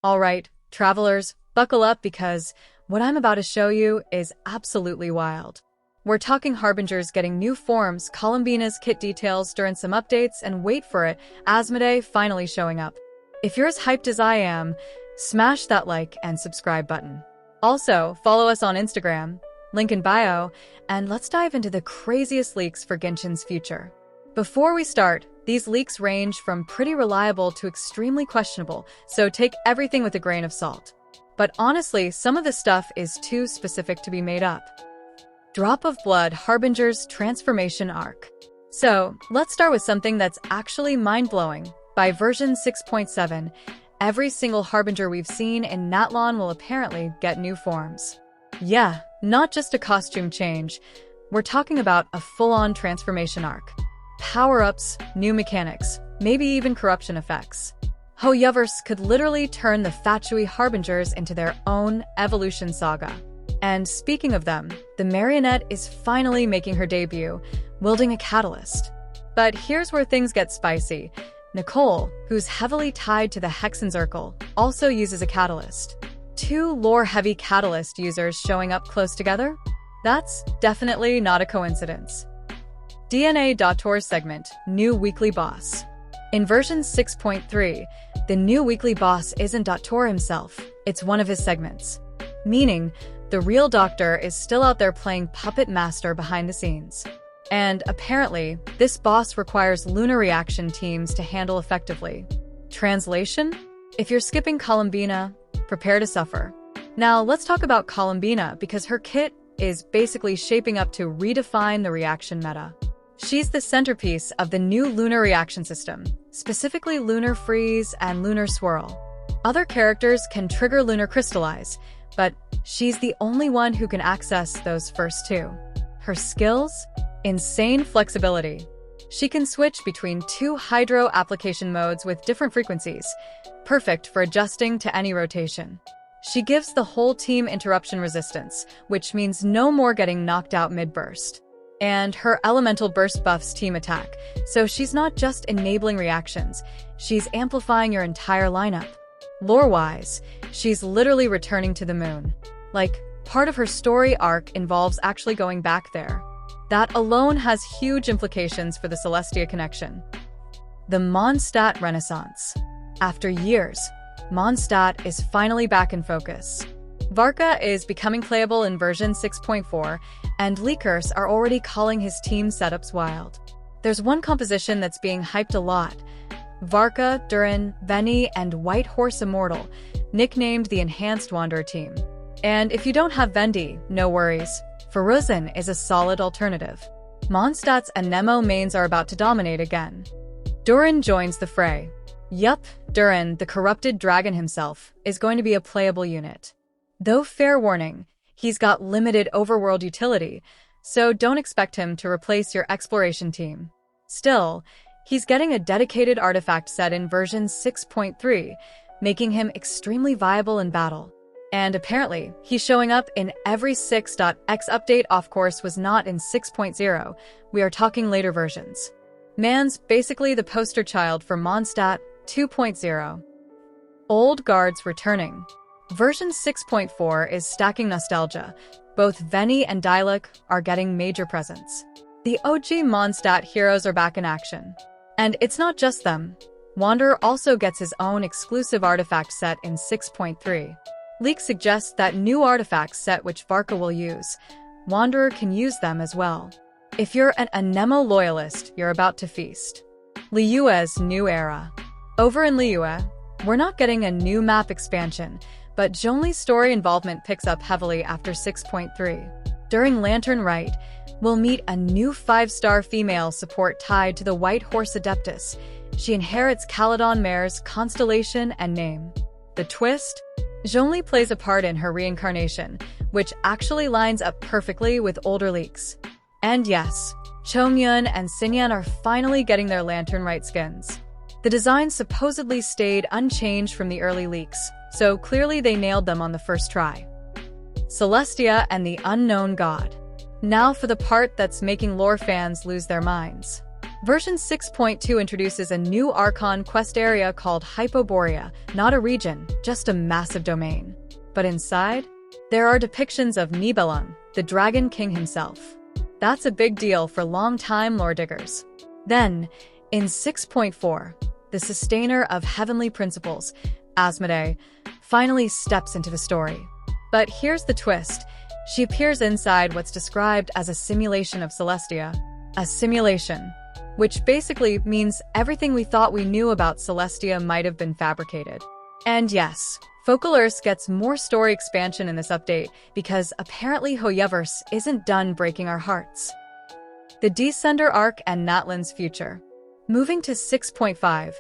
Alright, travelers, buckle up because what I'm about to show you is absolutely wild. We're talking Harbingers getting new forms, Colombina's kit details during some updates, and wait for it, Asmoday finally showing up. If you're as hyped as I am, smash that like and subscribe button. Also, follow us on Instagram, link in bio, and let's dive into the craziest leaks for Genshin's future. Before we start, these leaks range from pretty reliable to extremely questionable, so take everything with a grain of salt. But honestly, some of the stuff is too specific to be made up. Drop of Blood Harbinger's Transformation Arc. So, let's start with something that's actually mind-blowing. By version 6.7, every single Harbinger we've seen in Natlan will apparently get new forms. Yeah, not just a costume change. We're talking about a full-on transformation arc. Power-ups, new mechanics, maybe even corruption effects. Hoyoverse could literally turn the Fatui Harbingers into their own evolution saga. And speaking of them, the Marionette is finally making her debut, wielding a catalyst. But here's where things get spicy. Nicole, who's heavily tied to the Hexenzirkel, also uses a catalyst. Two lore-heavy catalyst users showing up close together? That's definitely not a coincidence. DNA Dottore segment, new weekly boss. In version 6.3, the new weekly boss isn't Dottore himself, it's one of his segments. Meaning, the real Doctor is still out there playing puppet master behind the scenes. And apparently, this boss requires Lunar reaction teams to handle effectively. Translation? If you're skipping Colombina, prepare to suffer. Now, let's talk about Colombina because her kit is basically shaping up to redefine the reaction meta. She's the centerpiece of the new Lunar reaction system, specifically Lunar Freeze and Lunar Swirl. Other characters can trigger Lunar Crystallize, but she's the only one who can access those first two. Her skills? Insane flexibility. She can switch between two Hydro application modes with different frequencies, perfect for adjusting to any rotation. She gives the whole team interruption resistance, which means no more getting knocked out mid-burst. And her elemental burst buffs team attack, so she's not just enabling reactions, she's amplifying your entire lineup. Lore-wise, she's literally returning to the moon. Like, part of her story arc involves actually going back there. That alone has huge implications for the Celestia connection. The Monstadt Renaissance. After years, Monstadt is finally back in focus. Varka is becoming playable in version 6.4, and leakers are already calling his team setups wild. There's one composition that's being hyped a lot. Varka, Durin, Veni, and White Horse Immortal, nicknamed the Enhanced Wanderer team. And if you don't have Vendi, no worries. Feruzin is a solid alternative. Mondstadt's Anemo mains are about to dominate again. Durin joins the fray. Yup, Durin, the corrupted dragon himself, is going to be a playable unit. Though fair warning, he's got limited overworld utility, so don't expect him to replace your exploration team. Still, he's getting a dedicated artifact set in version 6.3, making him extremely viable in battle. And apparently, he's showing up in every 6.x update. Of course, was not in 6.0, we are talking later versions. Man's basically the poster child for Monstadt 2.0. Old guards returning. Version 6.4 is stacking nostalgia. Both Veni and Dialek are getting major presence. The OG Monstadt heroes are back in action. And it's not just them. Wanderer also gets his own exclusive artifact set in 6.3. Leaks suggest that new artifact set which Varka will use. Wanderer can use them as well. If you're an Anemo loyalist, you're about to feast. Liyue's new era. Over in Liyue, we're not getting a new map expansion, but Zhongli's story involvement picks up heavily after 6.3. During Lantern Rite, we'll meet a new 5-star female support tied to the White Horse Adeptus. She inherits Caledon Mare's constellation and name. The twist? Zhongli plays a part in her reincarnation, which actually lines up perfectly with older leaks. And yes, Chomyun and Xinyan are finally getting their Lantern Rite skins. The designs supposedly stayed unchanged from the early leaks, so clearly they nailed them on the first try. Celestia and the Unknown God. Now for the part that's making lore fans lose their minds. Version 6.2 introduces a new Archon quest area called Hypoborea, not a region, just a massive domain. But inside, there are depictions of Nibelung, the Dragon King himself. That's a big deal for long-time lore diggers. Then, in 6.4, the sustainer of heavenly principles, Asmoday, finally steps into the story. But here's the twist. She appears inside what's described as a simulation of Celestia. A simulation, which basically means everything we thought we knew about Celestia might have been fabricated. And yes, Focal Earth gets more story expansion in this update because apparently Hoyeverse isn't done breaking our hearts. The Descender arc and Natlan's future. Moving to 6.5,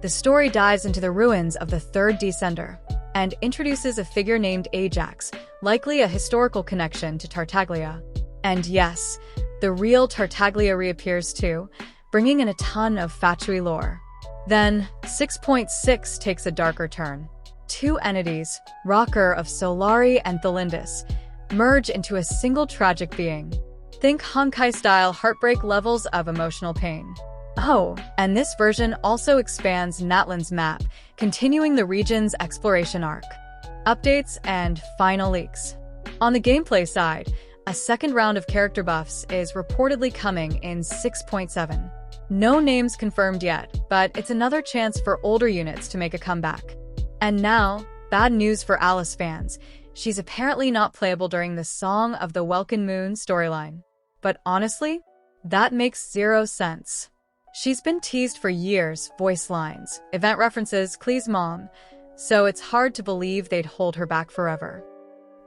the story dives into the ruins of the third Descender and introduces a figure named Ajax, likely a historical connection to Tartaglia. And yes, the real Tartaglia reappears too, bringing in a ton of Fatui lore. Then, 6.6 takes a darker turn. Two entities, Rocker of Solari and Thelindis, merge into a single tragic being. Think Honkai-style heartbreak levels of emotional pain. Oh, and this version also expands Natlan's map, continuing the region's exploration arc. Updates and final leaks. On the gameplay side, a second round of character buffs is reportedly coming in 6.7. No names confirmed yet, but it's another chance for older units to make a comeback. And now, bad news for Alice fans. She's apparently not playable during the Song of the Welkin Moon storyline. But honestly, that makes zero sense. She's been teased for years, voice lines, event references, Klee's mom, so it's hard to believe they'd hold her back forever.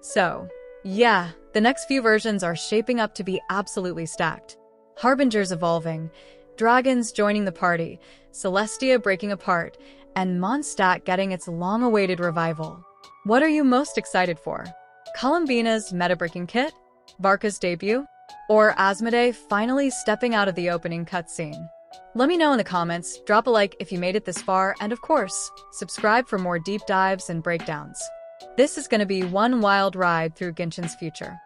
So, yeah, the next few versions are shaping up to be absolutely stacked. Harbinger's evolving, dragons joining the party, Celestia breaking apart, and Monstadt getting its long-awaited revival. What are you most excited for? Colombina's meta-breaking kit? Varka's debut? Or Asmoday finally stepping out of the opening cutscene? Let me know in the comments, drop a like if you made it this far, and of course, subscribe for more deep dives and breakdowns. This is going to be one wild ride through Genshin's future.